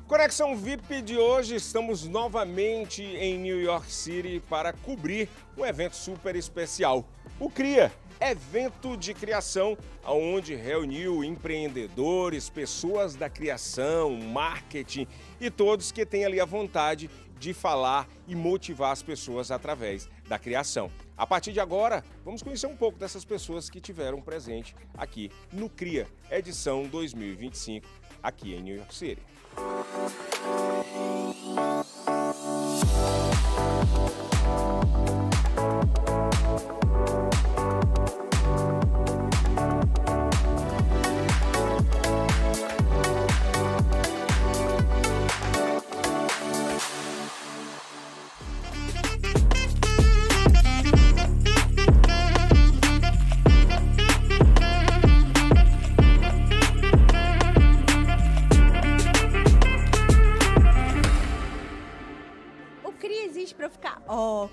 Conexão VIP de hoje, estamos novamente em New York City para cobrir um evento super especial, o CRIA, evento de criação, onde reuniu empreendedores, pessoas da criação, marketing e todos que têm ali a vontade de falar e motivar as pessoas através da criação. A partir de agora, vamos conhecer um pouco dessas pessoas que tiveram presente aqui no CRIA, edição 2025, aqui em New York City.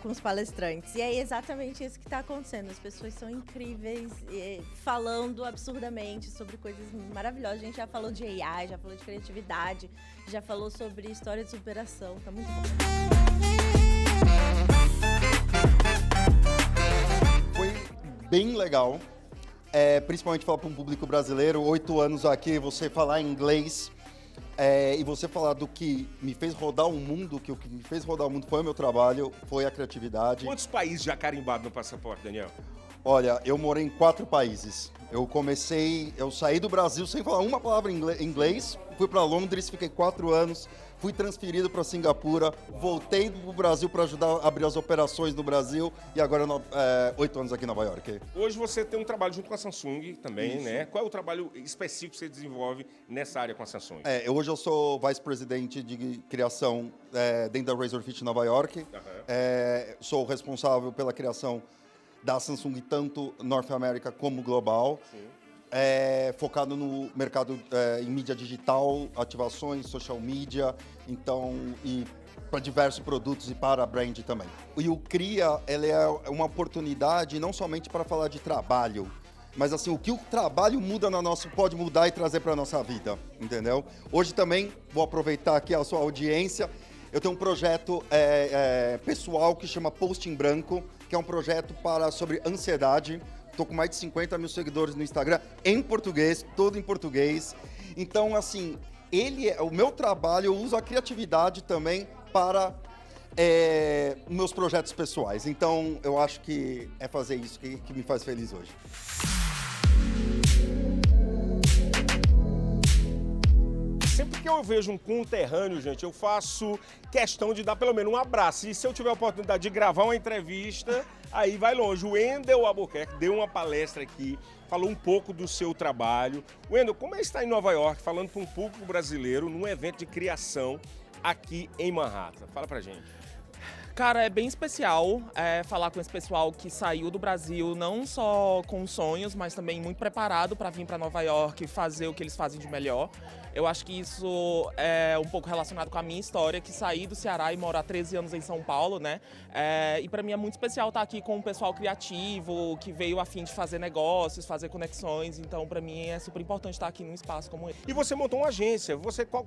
Com os palestrantes. E é exatamente isso que está acontecendo. As pessoas são incríveis, falando absurdamente sobre coisas maravilhosas. A gente já falou de AI, já falou de criatividade, já falou sobre história de superação. Tá muito bom. Foi bem legal, principalmente falar para um público brasileiro. 8 anos aqui, você falar inglês. E você falar do que me fez rodar o mundo, que o que me fez rodar o mundo foi o meu trabalho, foi a criatividade. Quantos países já carimbaram no passaporte, Daniel? Olha, eu morei em 4 países. Eu saí do Brasil sem falar uma palavra em inglês, fui para Londres, fiquei 4 anos, fui transferido para Singapura, voltei do Brasil para ajudar a abrir as operações no Brasil e agora 8 anos aqui em Nova York. Hoje você tem um trabalho junto com a Samsung também, né? Qual é o trabalho específico que você desenvolve nessa área com a Samsung? Hoje eu sou vice-presidente de criação dentro da Razorfish Nova York. Sou responsável pela criação da Samsung, tanto North America como global. Focado no mercado em mídia digital, ativações, social media, e para diversos produtos e para a brand também. E o CRIA, ele é uma oportunidade não somente para falar de trabalho, mas assim, o que o trabalho pode mudar e trazer para a nossa vida, entendeu? Hoje também, vou aproveitar aqui a sua audiência, eu tenho um projeto pessoal que chama Post em Branco, que é um projeto sobre ansiedade. Estou com mais de 50 mil seguidores no Instagram, em português, todo em português. Então, assim, o meu trabalho, eu uso a criatividade também para meus projetos pessoais. Então, eu acho que é fazer isso que me faz feliz hoje. Sempre que eu vejo um conterrâneo, gente, eu faço questão de dar pelo menos um abraço. E se eu tiver a oportunidade de gravar uma entrevista, aí vai longe. O Wendel Albuquerque deu uma palestra aqui, falou um pouco do seu trabalho. Wendel, como é estar em Nova York, falando para um público brasileiro, num evento de criação aqui em Manhattan? Fala pra gente. Cara, é bem especial falar com esse pessoal que saiu do Brasil não só com sonhos, mas também muito preparado para vir para Nova York e fazer o que eles fazem de melhor. Eu acho que isso é um pouco relacionado com a minha história, que saí do Ceará e moro há 13 anos em São Paulo, né? E para mim é muito especial estar aqui com um pessoal criativo, que veio a fim de fazer negócios, fazer conexões. Então, para mim é super importante estar aqui num espaço como esse. E você montou uma agência.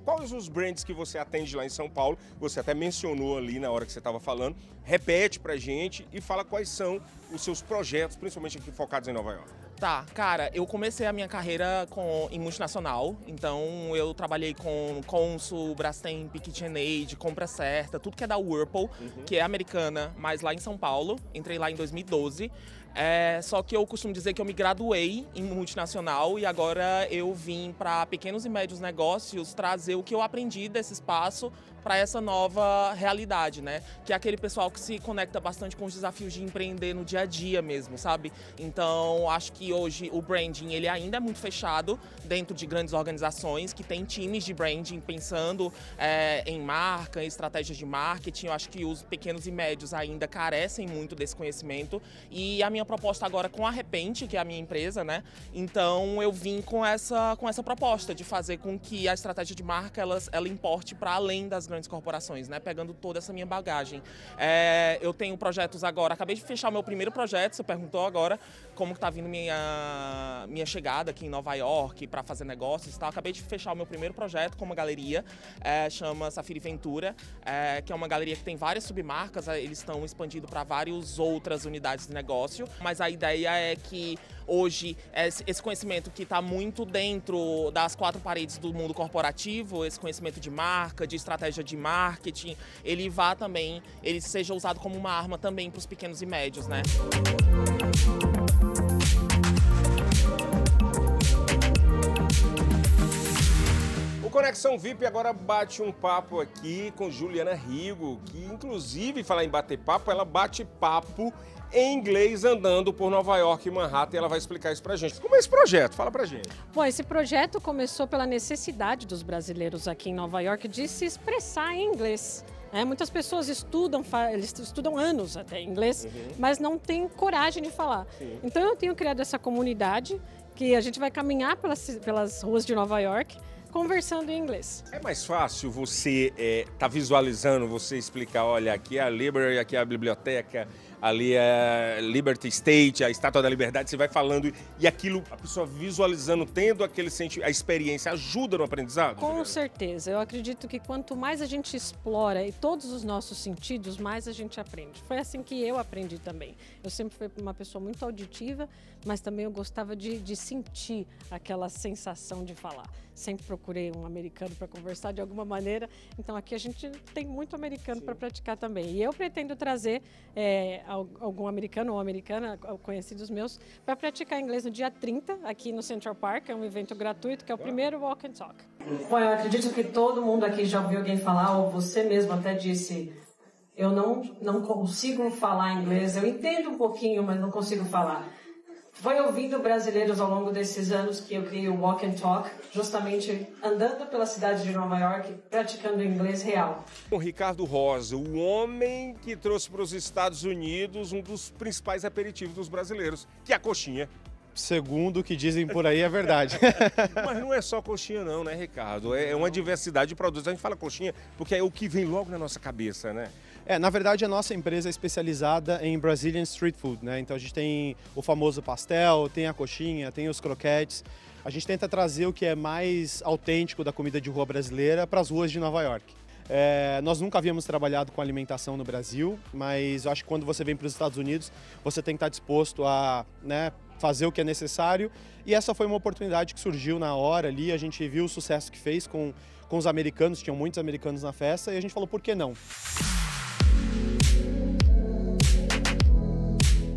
Quais os brands que você atende lá em São Paulo? Você até mencionou ali na hora que você estava falando. Repete pra gente e fala quais são os seus projetos, principalmente aqui focados em Nova York. Tá, cara, eu comecei a minha carreira em multinacional, então eu trabalhei com Consul, Brastemp, KitchenAid, Compra Certa, tudo que é da Whirlpool, que é americana, mas lá em São Paulo. Entrei lá em 2012. Só que eu costumo dizer que eu me graduei em multinacional e agora eu vim para pequenos e médios negócios trazer o que eu aprendi desse espaço para essa nova realidade, né? Que é aquele pessoal que se conecta bastante com os desafios de empreender no dia a dia mesmo, sabe? Então, acho que hoje o branding, ele ainda é muito fechado dentro de grandes organizações que têm times de branding pensando em marca, em estratégias de marketing. Eu acho que os pequenos e médios ainda carecem muito desse conhecimento e a minha minha proposta agora com a Repente, que é a minha empresa, né? Então eu vim com essa proposta de fazer com que a estratégia de marca ela importe para além das grandes corporações, né? Pegando toda essa minha bagagem. Eu tenho projetos agora, acabei de fechar o meu primeiro projeto, você perguntou agora como que tá vindo minha chegada aqui em Nova York para fazer negócios e tal. Acabei de fechar o meu primeiro projeto com uma galeria, chama Safira e Ventura, que é uma galeria que tem várias submarcas, eles estão expandindo para várias outras unidades de negócio, mas a ideia é que hoje esse conhecimento que está muito dentro das quatro paredes do mundo corporativo, esse conhecimento de marca, de estratégia de marketing, ele seja usado como uma arma também para os pequenos e médios, né? O Conexão VIP agora bate um papo aqui com Juliana Rigo, que inclusive, falar em bater papo, ela bate papo em inglês andando por Nova York e Manhattan, e ela vai explicar isso pra gente. Como é esse projeto? Fala pra gente. Bom, esse projeto começou pela necessidade dos brasileiros aqui em Nova York de se expressar em inglês. Muitas pessoas eles estudam anos até inglês, mas não têm coragem de falar. Sim. Então eu tenho criado essa comunidade que a gente vai caminhar pelas ruas de Nova York conversando em inglês. É mais fácil você tá visualizando, você explicar, olha, aqui é a Library, aqui é a biblioteca, ali é Liberty State, a Estátua da Liberdade, você vai falando e aquilo, a pessoa visualizando, tendo aquele sentimento, a experiência ajuda no aprendizado? Com certeza. Eu acredito que quanto mais a gente explora e todos os nossos sentidos, mais a gente aprende. Foi assim que eu aprendi também. Eu sempre fui uma pessoa muito auditiva, mas também eu gostava de sentir aquela sensação de falar. Sempre procurei um americano para conversar de alguma maneira, então aqui a gente tem muito americano para praticar também. E eu pretendo trazer algum americano ou americana, conhecidos meus, para praticar inglês no dia 30, aqui no Central Park, é um evento gratuito, que é o primeiro Walk and Talk. Bom, eu acredito que todo mundo aqui já ouviu alguém falar, ou você mesmo até disse, eu não consigo falar inglês, eu entendo um pouquinho, mas não consigo falar. Foi ouvindo brasileiros ao longo desses anos que eu criei o Walk and Talk, justamente andando pela cidade de Nova York, praticando inglês real. O Ricardo Rosa, o homem que trouxe para os Estados Unidos um dos principais aperitivos dos brasileiros, que é a coxinha. Segundo o que dizem por aí, é verdade. Mas não é só coxinha não, né, Ricardo? É uma diversidade de produtos. A gente fala coxinha porque é o que vem logo na nossa cabeça, né? Na verdade, a nossa empresa é especializada em Brazilian Street Food, né? Então a gente tem o famoso pastel, tem a coxinha, tem os croquetes. A gente tenta trazer o que é mais autêntico da comida de rua brasileira para as ruas de Nova York. Nós nunca havíamos trabalhado com alimentação no Brasil, mas eu acho que quando você vem para os Estados Unidos, você tem que estar disposto a, fazer o que é necessário. E essa foi uma oportunidade que surgiu na hora ali, a gente viu o sucesso que fez com os americanos, tinham muitos americanos na festa, e a gente falou, por que não?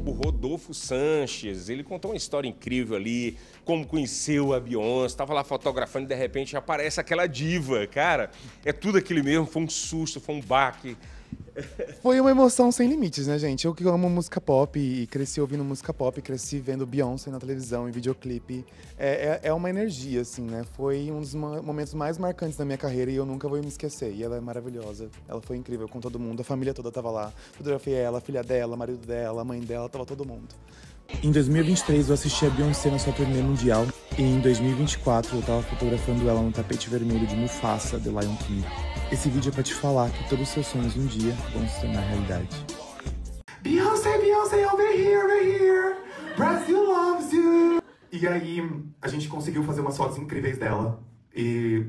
O Rodolfo Sanches, ele contou uma história incrível ali, como conheceu a Beyoncé, estava lá fotografando e de repente aparece aquela diva, cara, é tudo aquilo mesmo, foi um susto, foi um baque. Foi uma emoção sem limites, né, gente? Eu que amo música pop e cresci ouvindo música pop, cresci vendo Beyoncé na televisão, em videoclipe. É uma energia, assim, né? Foi um dos momentos mais marcantes da minha carreira e eu nunca vou me esquecer. E ela é maravilhosa, ela foi incrível com todo mundo, a família toda tava lá. Fotografei ela, a filha dela, o marido dela, a mãe dela, tava todo mundo. Em 2023 eu assisti a Beyoncé na sua turnê mundial e em 2024 eu tava fotografando ela no tapete vermelho de Mufasa, The Lion King. Esse vídeo é pra te falar que todos os seus sonhos um dia vão se tornar realidade. Beyoncé, Beyoncé, over here, Brazil loves you! E aí a gente conseguiu fazer umas fotos incríveis dela e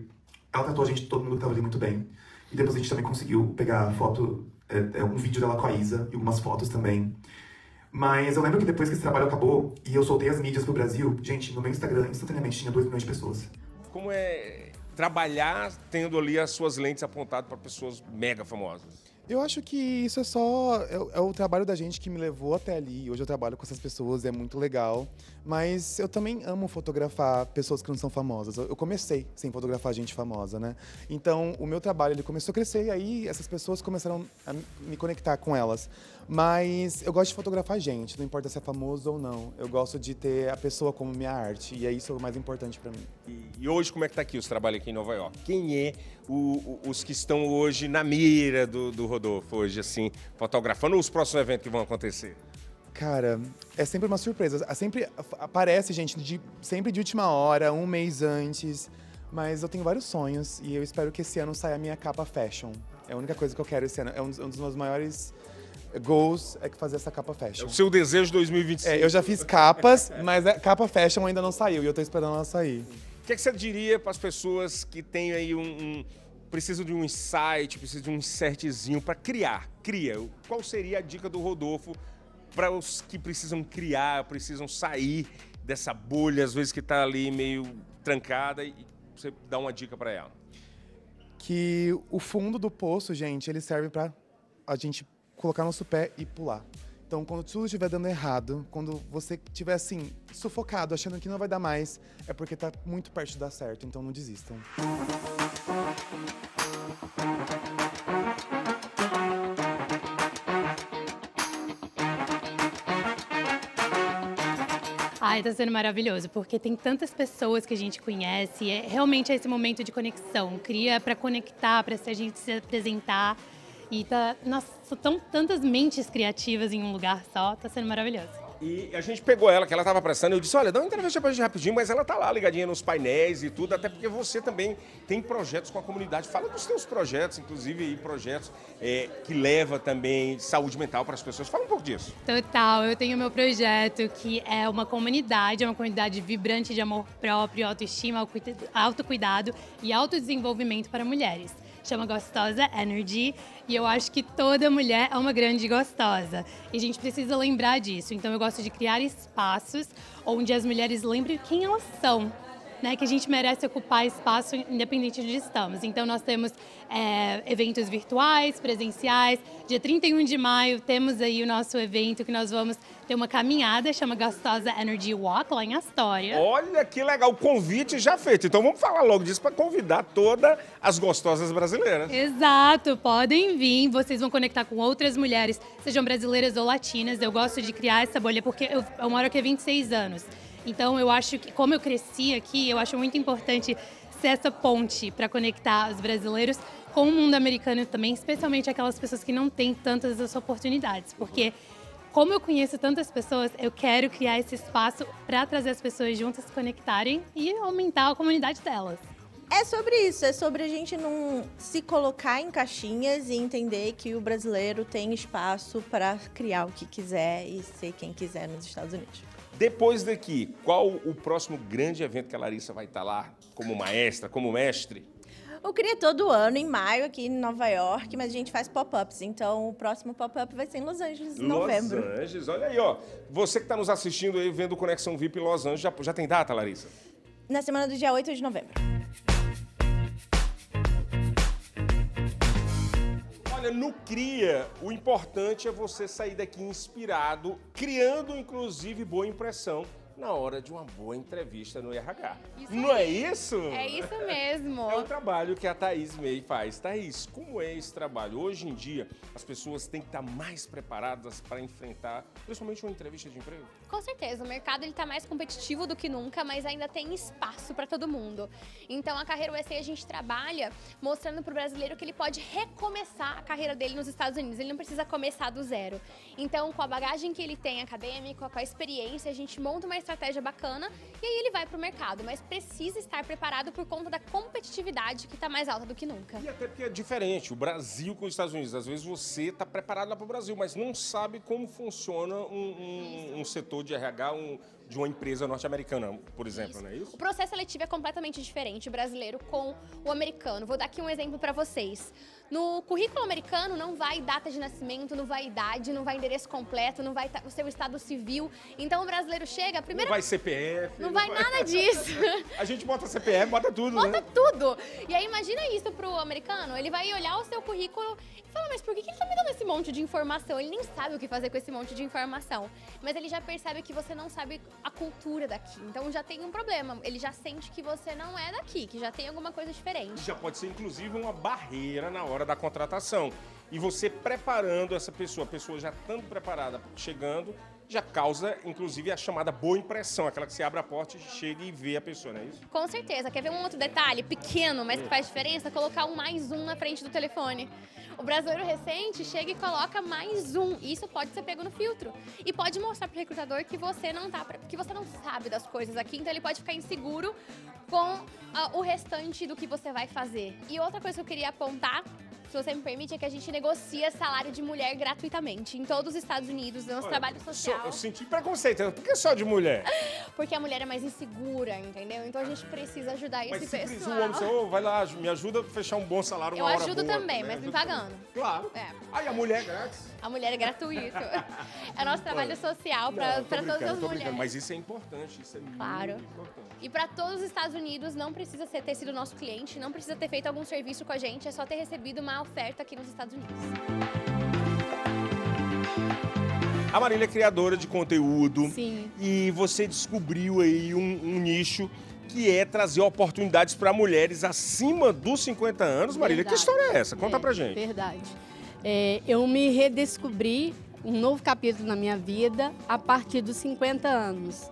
ela tratou a gente, todo mundo que tava ali muito bem. E depois a gente também conseguiu pegar foto, um vídeo dela com a Isa e algumas fotos também. Mas eu lembro que depois que esse trabalho acabou e eu soltei as mídias pro Brasil, gente, no meu Instagram instantaneamente tinha 2 milhões de pessoas. Como é trabalhar tendo ali as suas lentes apontadas para pessoas mega famosas? Eu acho que isso é só... É o trabalho da gente que me levou até ali. Hoje eu trabalho com essas pessoas, é muito legal. Mas eu também amo fotografar pessoas que não são famosas. Eu comecei sem fotografar gente famosa, né? Então, o meu trabalho ele começou a crescer e aí essas pessoas começaram a me conectar com elas. Mas eu gosto de fotografar gente, não importa se é famoso ou não. Eu gosto de ter a pessoa como minha arte e é isso o mais importante pra mim. E hoje, como é que tá aqui os trabalhos aqui em Nova York? Quem é os que estão hoje na mira do Rodolfo, hoje, assim, fotografando, ou os próximos eventos que vão acontecer? Cara, é sempre uma surpresa. Sempre aparece, gente, sempre de última hora, um mês antes. Mas eu tenho vários sonhos e eu espero que esse ano saia a minha capa fashion. É a única coisa que eu quero esse ano. É um dos meus maiores goals, é fazer essa capa fashion. É o seu desejo 2025. Eu já fiz capas, mas a capa fashion ainda não saiu e eu tô esperando ela sair. O que é que você diria para as pessoas que têm aí precisam de um insight, precisam de um insertzinho para criar? Qual seria a dica do Rodolfo para os que precisam criar, precisam sair dessa bolha, às vezes que está ali meio trancada, e você dá uma dica para ela? Que o fundo do poço, gente, ele serve para a gente colocar nosso pé e pular. Então, quando tudo estiver dando errado, quando você estiver assim, sufocado, achando que não vai dar mais, é porque tá muito perto de dar certo, então não desistam. Ai, tá sendo maravilhoso, porque tem tantas pessoas que a gente conhece, realmente é esse momento de conexão, cria para conectar, para a gente se apresentar, e nossa, são tantas mentes criativas em um lugar só, tá sendo maravilhoso. E a gente pegou ela, que ela estava prestando, eu disse, olha, dá uma entrevista pra gente rapidinho, mas ela tá lá ligadinha nos painéis e tudo, até porque você também tem projetos com a comunidade. Fala dos seus projetos, inclusive aí projetos que leva também saúde mental para as pessoas. Fala um pouco disso. Total, eu tenho meu projeto que é uma comunidade vibrante de amor próprio, autoestima, autocuidado e autodesenvolvimento para mulheres. Chama Gostosa Energy, e eu acho que toda mulher é uma grande gostosa. E a gente precisa lembrar disso. Então eu gosto de criar espaços onde as mulheres lembrem quem elas são, né? Que a gente merece ocupar espaço independente de onde estamos. Então nós temos eventos virtuais, presenciais. Dia 31 de maio temos aí o nosso evento que nós vamos ter uma caminhada, chama Gostosa Energy Walk, lá em Astoria. Olha que legal, o convite já feito. Então vamos falar logo disso para convidar todas as gostosas brasileiras. Exato, podem vir, vocês vão conectar com outras mulheres, sejam brasileiras ou latinas. Eu gosto de criar essa bolha porque eu moro aqui há 26 anos. Então eu acho que, como eu cresci aqui, eu acho muito importante ser essa ponte para conectar os brasileiros com o mundo americano também, especialmente aquelas pessoas que não têm tantas essas oportunidades. Porque como eu conheço tantas pessoas, eu quero criar esse espaço para trazer as pessoas juntas, se conectarem e aumentar a comunidade delas. É sobre isso, é sobre a gente não se colocar em caixinhas e entender que o brasileiro tem espaço para criar o que quiser e ser quem quiser nos Estados Unidos. Depois daqui, qual o próximo grande evento que a Larissa vai estar lá como maestra, como mestre? Eu cria todo ano, em maio, aqui em Nova York, mas a gente faz pop-ups. Então, o próximo pop-up vai ser em Los Angeles, em novembro. Los Angeles, olha aí, ó. Você que está nos assistindo aí, vendo Conexão VIP Los Angeles, já tem data, Larissa? Na semana do dia 8 de novembro. Olha, no Cria, o importante é você sair daqui inspirado, criando, inclusive, boa impressão na hora de uma boa entrevista no RH. Não é isso? É isso mesmo. É o trabalho que a Thaís May faz. Thaís, como é esse trabalho? Hoje em dia, as pessoas têm que estar mais preparadas para enfrentar, principalmente uma entrevista de emprego? Com certeza, o mercado está mais competitivo do que nunca, mas ainda tem espaço para todo mundo. Então, a Carreira USA, a gente trabalha mostrando para o brasileiro que ele pode recomeçar a carreira dele nos Estados Unidos. Ele não precisa começar do zero. Então, com a bagagem que ele tem acadêmica, com a experiência, a gente monta uma estratégia bacana e aí ele vai para o mercado, mas precisa estar preparado por conta da competitividade que está mais alta do que nunca. E até porque é diferente, o Brasil com os Estados Unidos. Às vezes você está preparado lá para o Brasil, mas não sabe como funciona um setor de RH de uma empresa norte-americana, por exemplo, não é isso? O processo seletivo é completamente diferente, o brasileiro com o americano. Vou dar aqui um exemplo para vocês. No currículo americano não vai data de nascimento, não vai idade, não vai endereço completo, não vai o seu estado civil. Então o brasileiro chega, primeiro... Não vai CPF. Não vai nada disso. A gente bota CPF, bota tudo, bota né? tudo. E aí imagina isso pro americano, ele vai olhar o seu currículo e falar, mas por que ele tá me dando esse monte de informação? Ele nem sabe o que fazer com esse monte de informação. Mas ele já percebe que você não sabe a cultura daqui. Então já tem um problema. Ele já sente que você não é daqui, que já tem alguma coisa diferente. Já pode ser, inclusive, uma barreira na hora da contratação. E você preparando essa pessoa, a pessoa já estando preparada, chegando, já causa, inclusive, a chamada boa impressão, aquela que você abre a porta e chega e vê a pessoa, não é isso? Com certeza. Quer ver um outro detalhe pequeno, mas que faz diferença? Colocar um +1 na frente do telefone. O brasileiro recente chega e coloca +1. Isso pode ser pego no filtro. E pode mostrar pro recrutador que você não sabe das coisas aqui, então ele pode ficar inseguro com o restante do que você vai fazer. E outra coisa que eu queria apontar, se você me permite, é que a gente negocia salário de mulher gratuitamente em todos os Estados Unidos, no nosso trabalho social. Eu senti preconceito. Por que só de mulher? Porque a mulher é mais insegura, entendeu? Então a gente precisa ajudar esse pessoal. O homem diz, vai lá, me ajuda a fechar um bom salário, uma hora boa. Eu ajudo também, mas me pagando. Claro. Aí a mulher é grátis. A mulher é gratuito. É nosso trabalho social para todas as mulheres. Mas isso é importante, isso é claro. Muito importante. E para todos os Estados Unidos, não precisa ter sido nosso cliente, não precisa ter feito algum serviço com a gente, é só ter recebido uma oferta aqui nos Estados Unidos. A Marília é criadora de conteúdo. Sim. E você descobriu aí um nicho que é trazer oportunidades para mulheres acima dos 50 anos. Marília, que história é essa? Conta pra gente. Verdade. Eu me redescobri um novo capítulo na minha vida a partir dos 50 anos.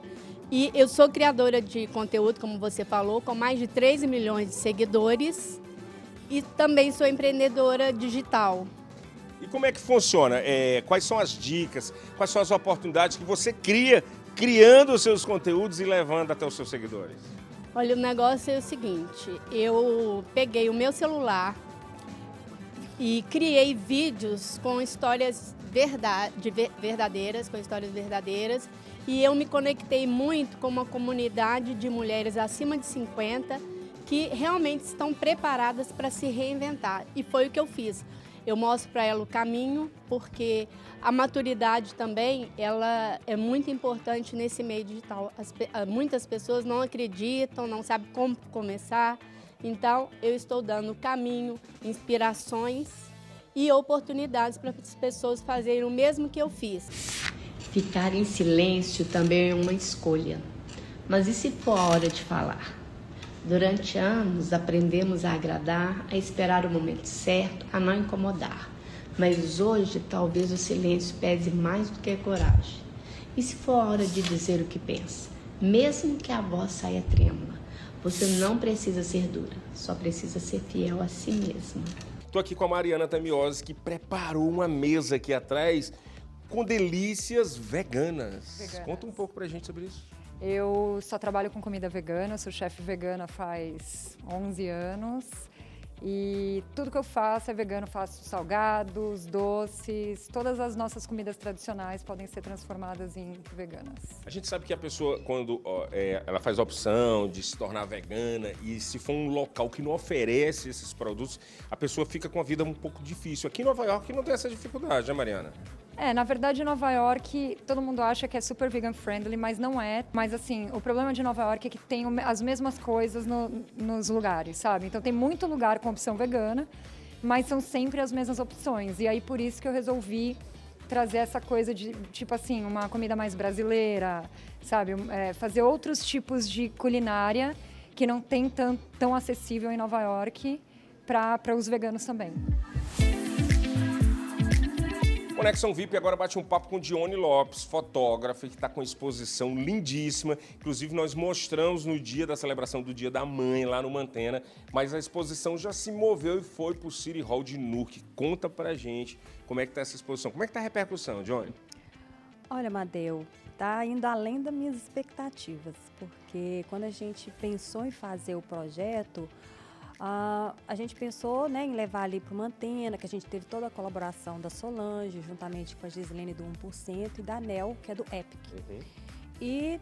E eu sou criadora de conteúdo, como você falou, com mais de 13 milhões de seguidores. E também sou empreendedora digital. E como é que funciona? Quais são as dicas, quais são as oportunidades que você cria, criando os seus conteúdos e levando até os seus seguidores? Olha, o negócio é o seguinte, eu peguei o meu celular e criei vídeos com histórias verdadeiras, e eu me conectei muito com uma comunidade de mulheres acima de 50 que realmente estão preparadas para se reinventar. E foi o que eu fiz. Eu mostro para ela o caminho, porque a maturidade também ela é muito importante nesse meio digital. Muitas pessoas não acreditam, não sabem como começar. Então, eu estou dando caminho, inspirações e oportunidades para as pessoas fazerem o mesmo que eu fiz. Ficar em silêncio também é uma escolha. Mas e se for a hora de falar? Durante anos, aprendemos a agradar, a esperar o momento certo, a não incomodar. Mas hoje, talvez o silêncio pese mais do que a coragem. E se for a hora de dizer o que pensa? Mesmo que a voz saia trêmula, você não precisa ser dura, só precisa ser fiel a si mesma. Estou aqui com a Mariana Tamiosi, que preparou uma mesa aqui atrás com delícias veganas. Conta um pouco pra gente sobre isso. Eu só trabalho com comida vegana, sou chefe vegana faz 11 anos e tudo que eu faço é vegano, faço salgados, doces, todas as nossas comidas tradicionais podem ser transformadas em veganas. A gente sabe que a pessoa, quando ela faz a opção de se tornar vegana e se for um local que não oferece esses produtos, a pessoa fica com a vida um pouco difícil. Aqui em Nova York não tem essa dificuldade, né, Mariana? Na verdade, em Nova York, todo mundo acha que é super vegan friendly, mas não é. Mas, assim, o problema de Nova York é que tem as mesmas coisas nos lugares, sabe? Então, tem muito lugar com opção vegana, mas são sempre as mesmas opções. E aí, por isso que eu resolvi trazer essa coisa de, tipo assim, uma comida mais brasileira, sabe? Fazer outros tipos de culinária que não tem tão acessível em Nova York para os veganos também. Conexão VIP agora bate um papo com Dione Lopes, fotógrafa, que está com exposição lindíssima. Inclusive, nós mostramos no dia da celebração do Dia da Mãe, lá no Mantena, mas a exposição já se moveu e foi para o City Hall de Newark. Conta pra gente como é que está essa exposição. Como é que está a repercussão, Dione? Olha, Madeu, tá indo além das minhas expectativas, porque quando a gente pensou em fazer o projeto, a gente pensou, né, em levar ali para o Mantena, que a gente teve toda a colaboração da Solange, juntamente com a Gislene do 1% e da Nel, que é do Epic. E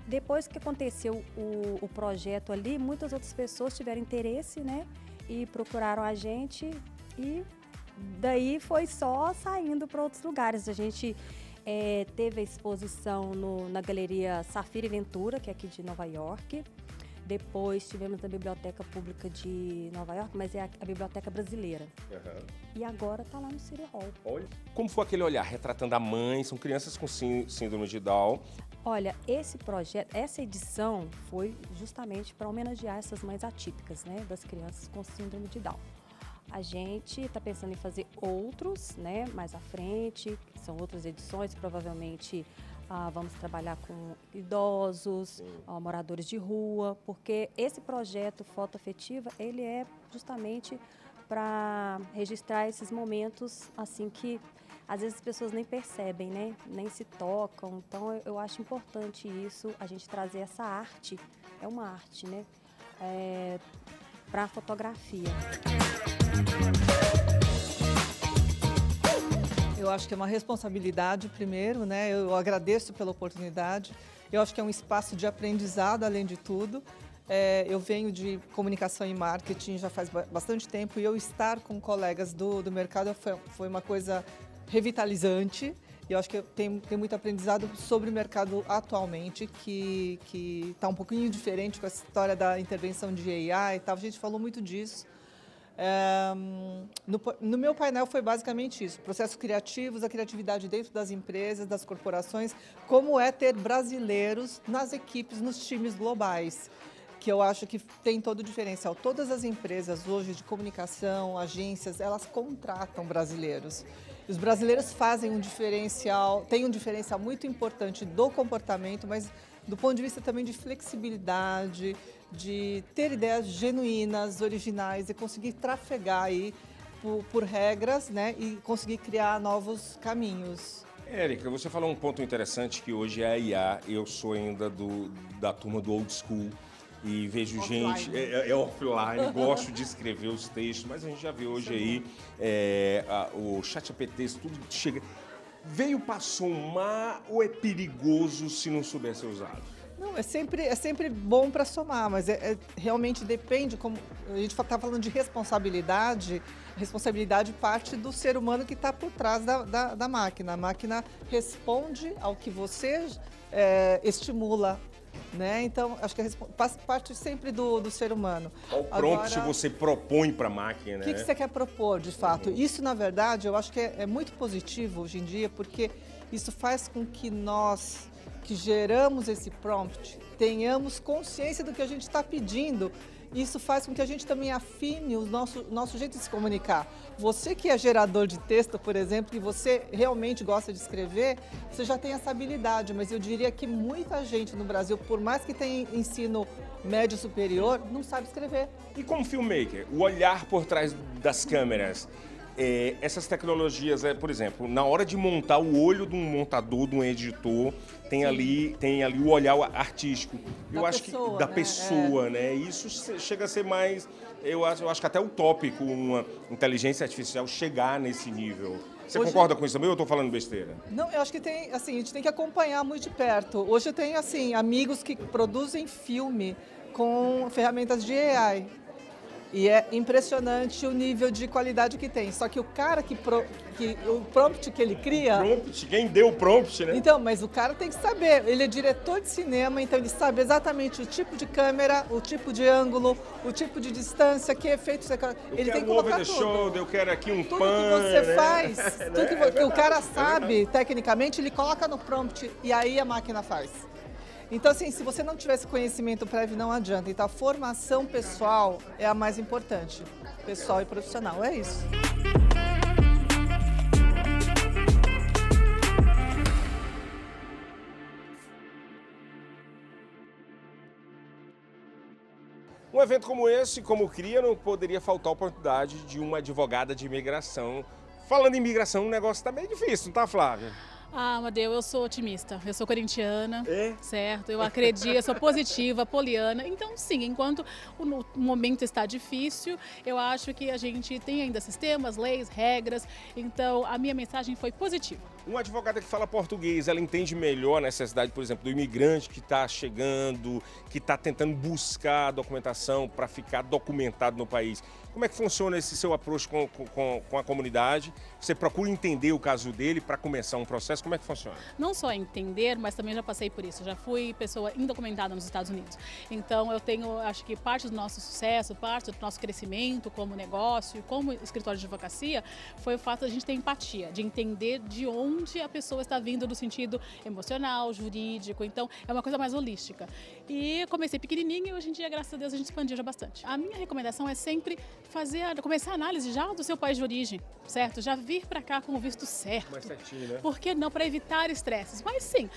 depois que aconteceu o projeto ali, muitas outras pessoas tiveram interesse, né, e procuraram a gente, e daí foi só saindo para outros lugares. A gente teve a exposição na Galeria Safira e Ventura, que é aqui de Nova York. Depois tivemos na Biblioteca Pública de Nova York, mas é a Biblioteca Brasileira. E agora está lá no City Hall. Olha, como foi aquele olhar retratando a mãe? São crianças com síndrome de Down. Olha, esse projeto, essa edição foi justamente para homenagear essas mães atípicas, né, das crianças com síndrome de Down. A gente está pensando em fazer outros, né, mais à frente, que são outras edições, provavelmente vamos trabalhar com idosos, moradores de rua, porque esse projeto Foto Afetiva, ele é justamente para registrar esses momentos assim que às vezes as pessoas nem percebem, né, nem se tocam. Então eu acho importante isso, a gente trazer essa arte, é uma arte, né, para a fotografia. Eu acho que é uma responsabilidade, primeiro, né? Eu agradeço pela oportunidade. Eu acho que é um espaço de aprendizado, além de tudo. Eu venho de comunicação e marketing já faz bastante tempo e eu estar com colegas do mercado foi uma coisa revitalizante. E eu acho que tem muito aprendizado sobre o mercado atualmente, que está um pouquinho diferente com essa história da intervenção de AI e tal. A gente falou muito disso. No meu painel foi basicamente isso, processos criativos, a criatividade dentro das empresas, das corporações, como é ter brasileiros nas equipes, nos times globais, que eu acho que tem todo o diferencial. Todas as empresas hoje de comunicação, agências, elas contratam brasileiros. Os brasileiros fazem um diferencial, tem um diferencial muito importante do comportamento, mas do ponto de vista também de flexibilidade, de ter ideias genuínas, originais e conseguir trafegar aí por regras, né, e conseguir criar novos caminhos. Érica, você falou um ponto interessante que hoje é a IA. Eu sou ainda da turma do old school e vejo Offline. gente... É offline, gosto de escrever os textos, mas a gente já vê hoje aí o ChatGPT, tudo chega... Veio para somar ou é perigoso se não souber ser usado? Não, é sempre bom para somar, mas realmente depende, como a gente está falando de responsabilidade, a responsabilidade parte do ser humano que está por trás da máquina. A máquina responde ao que você estimula, né? Então, acho que parte sempre do ser humano. Qual prompt você propõe para a máquina? O que você quer propor, de fato? Isso, na verdade, eu acho que é muito positivo hoje em dia, porque isso faz com que nós, que geramos esse prompt, tenhamos consciência do que a gente está pedindo. Isso faz com que a gente também afine o nosso jeito de se comunicar. Você que é gerador de texto, por exemplo, e você realmente gosta de escrever, você já tem essa habilidade, mas eu diria que muita gente no Brasil, por mais que tenha ensino médio superior, não sabe escrever. E como filmmaker, o olhar por trás das câmeras, essas tecnologias, por exemplo, na hora de montar o olho de um montador, de um editor, tem ali o olhar artístico. Eu acho que da pessoa, né? Isso chega a ser mais, eu acho que até utópico uma inteligência artificial chegar nesse nível. Você concorda com isso também ou eu estou falando besteira? Não, eu acho que tem, assim, a gente tem que acompanhar muito de perto. Hoje eu tenho, assim, amigos que produzem filme com ferramentas de AI. E é impressionante o nível de qualidade que tem. Só que o cara o prompt que ele cria... Prompt? Quem deu o prompt, né? Então, mas o cara tem que saber. Ele é diretor de cinema, então ele sabe exatamente o tipo de câmera, o tipo de ângulo, o tipo de distância, que efeito você quer. Ele tem que colocar tudo. Shoulder, eu quero aqui um tudo pan, que você né? faz, tudo que o cara sabe, tecnicamente, ele coloca no prompt e aí a máquina faz. Então, assim, se você não tiver esse conhecimento prévio, não adianta. Então, a formação pessoal é a mais importante. Pessoal e profissional, é isso. Um evento como esse, como CRIA, não poderia faltar a oportunidade de uma advogada de imigração. Falando em imigração, o negócio está meio difícil, não tá, Flávia? Ah, Amadeu, eu sou otimista, eu sou corintiana, certo? Eu acredito, eu sou positiva, poliana. Então, sim, enquanto o momento está difícil, eu acho que a gente tem ainda sistemas, leis, regras. Então, a minha mensagem foi positiva. Uma advogada que fala português, ela entende melhor a necessidade, por exemplo, do imigrante que está chegando, que está tentando buscar a documentação para ficar documentado no país. Como é que funciona esse seu approach com a comunidade? Você procura entender o caso dele para começar um processo? Como é que funciona? Não só entender, mas também já passei por isso. Já fui pessoa indocumentada nos Estados Unidos. Então, eu tenho, acho que parte do nosso sucesso, parte do nosso crescimento como negócio, como escritório de advocacia, foi o fato de a gente ter empatia, de entender de onde onde a pessoa está vindo do sentido emocional, jurídico, então é uma coisa mais holística. E comecei pequenininha e hoje em dia, graças a Deus, a gente expandiu já bastante. A minha recomendação é sempre começar a análise já do seu país de origem, certo? Já vir para cá com o visto certo. Mais certinho, né? Por que não? Para evitar estresses. Mas sim,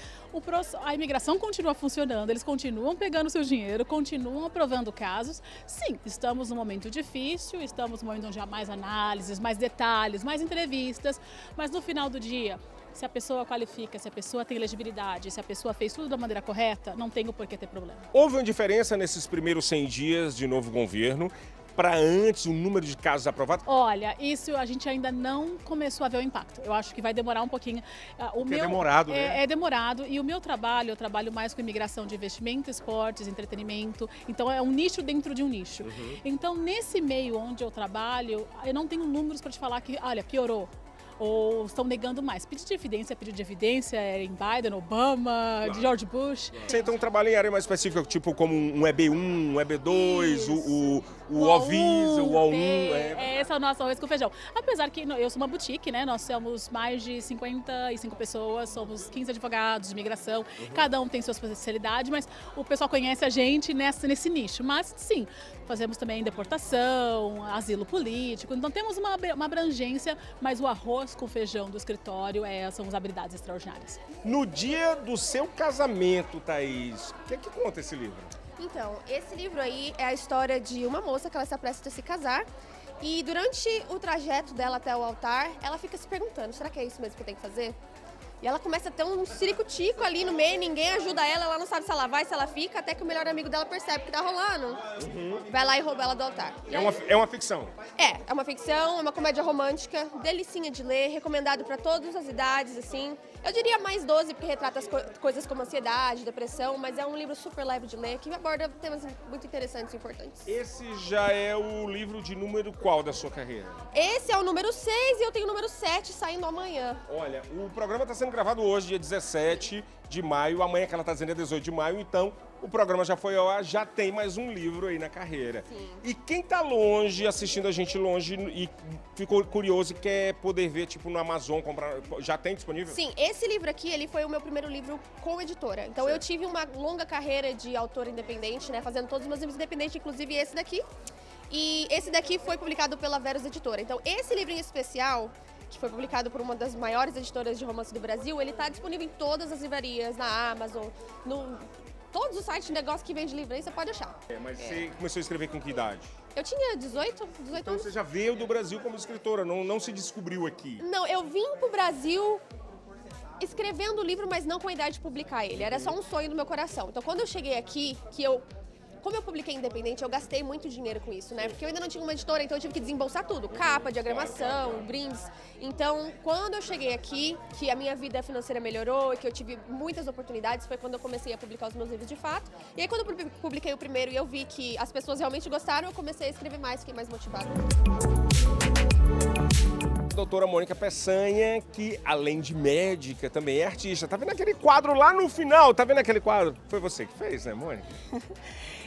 a imigração continua funcionando, eles continuam pegando seu dinheiro, continuam aprovando casos. Sim, estamos num momento difícil, estamos num momento onde há mais análises, mais detalhes, mais entrevistas, mas no final do dia, se a pessoa qualifica, se a pessoa tem elegibilidade, se a pessoa fez tudo da maneira correta, não tem o porquê ter problema. Houve uma diferença nesses primeiros 100 dias de novo governo para antes, o número de casos aprovados? Olha, isso a gente ainda não começou a ver o impacto. Eu acho que vai demorar um pouquinho. É demorado, né? É demorado. E o meu trabalho, eu trabalho mais com imigração de investimento, esportes, entretenimento. Então, é um nicho dentro de um nicho. Então, nesse meio onde eu trabalho, eu não tenho números para te falar que, olha, piorou. Ou estão negando mais. Pedido de evidência em Biden, Obama, Claro. George Bush. Você então trabalha em área mais específica, tipo como um EB1, um EB2, o OVIS, o O1. Esse é o nosso arroz com feijão. Apesar que eu sou uma boutique, né? Nós somos mais de 55 pessoas, somos 15 advogados de imigração, cada um tem sua especialidade, mas o pessoal conhece a gente nesse nicho. Mas sim, fazemos também deportação, asilo político, então temos uma abrangência, mas o arroz com feijão do escritório são as habilidades extraordinárias. No dia do seu casamento, Thaís, o que é que conta esse livro? Então, esse livro aí é a história de uma moça que ela está prestes a se casar e durante o trajeto dela até o altar, ela fica se perguntando, será que é isso mesmo que eu tenho que fazer? E ela começa a ter um ciricutico ali no meio, ninguém ajuda ela não sabe se ela vai, se ela fica, até que o melhor amigo dela percebe que tá rolando. Vai lá e rouba ela do altar. É uma ficção? É uma ficção, é uma comédia romântica, delicinha de ler, recomendado para todas as idades, assim. Eu diria mais 12, porque retrata as coisas como ansiedade, depressão, mas é um livro super leve de ler, que aborda temas muito interessantes e importantes. Esse já é o livro de número qual da sua carreira? Esse é o número 6 e eu tenho o número 7 saindo amanhã. Olha, o programa está sendo gravado hoje, dia 17 de maio, amanhã que ela está dizendo é 18 de maio, então o programa já foi ao ar, já tem mais um livro aí na carreira. Sim. E quem tá longe, assistindo a gente longe e ficou curioso e quer poder ver, tipo, no Amazon, comprar, já tem disponível? Sim, esse livro aqui, ele foi o meu primeiro livro com editora. Então eu tive uma longa carreira de autora independente, né, fazendo todos os meus livros independentes, inclusive esse daqui. E esse daqui foi publicado pela Verus Editora. Então esse livro em especial, que foi publicado por uma das maiores editoras de romance do Brasil, ele está disponível em todas as livrarias, na Amazon, todos os sites de negócio que vende livro aí, você pode achar. Mas você começou a escrever com que idade? Eu tinha 18 Então anos. você já veio do Brasil como escritora, não se descobriu aqui? Não, eu vim pro Brasil escrevendo o livro, mas não com a ideia de publicar ele. Era só um sonho no meu coração. Então quando eu cheguei aqui, como eu publiquei independente, eu gastei muito dinheiro com isso, né? Porque eu ainda não tinha uma editora, então eu tive que desembolsar tudo. Capa, diagramação, brindes. Então, quando eu cheguei aqui, que a minha vida financeira melhorou e que eu tive muitas oportunidades, foi quando eu comecei a publicar os meus livros de fato. E aí, quando eu publiquei o primeiro e eu vi que as pessoas realmente gostaram, eu comecei a escrever mais, fiquei mais motivada. Doutora Mônica Peçanha, que além de médica, também é artista. Tá vendo aquele quadro lá no final? Tá vendo aquele quadro? Foi você que fez, né, Mônica?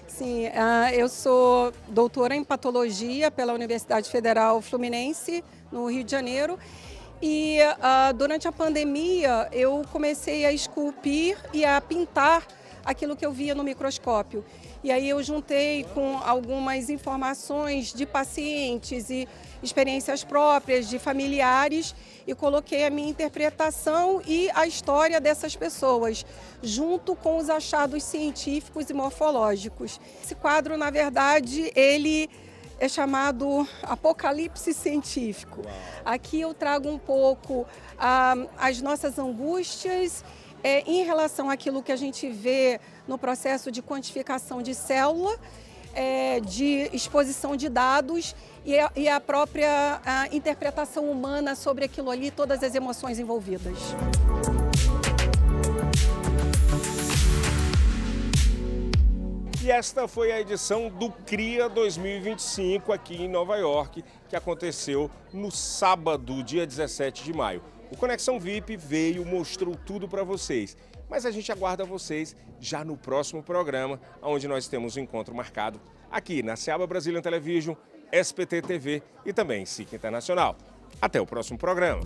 Sim, eu sou doutora em patologia pela Universidade Federal Fluminense, no Rio de Janeiro. E durante a pandemia eu comecei a esculpir e a pintar aquilo que eu via no microscópio. E aí eu juntei com algumas informações de pacientes e experiências próprias de familiares e coloquei a minha interpretação e a história dessas pessoas, junto com os achados científicos e morfológicos. Esse quadro, na verdade, ele é chamado Apocalipse Científico. Aqui eu trago um pouco as nossas angústias em relação àquilo que a gente vê no processo de quantificação de célula, de exposição de dados e a própria interpretação humana sobre aquilo ali, todas as emoções envolvidas. E esta foi a edição do CRIA 2025 aqui em Nova York, que aconteceu no sábado, dia 17 de maio. O Conexão VIP veio, mostrou tudo para vocês, mas a gente aguarda vocês já no próximo programa, onde nós temos um encontro marcado aqui na Seaba Brazilian Television, SPT TV e também SIC Internacional. Até o próximo programa.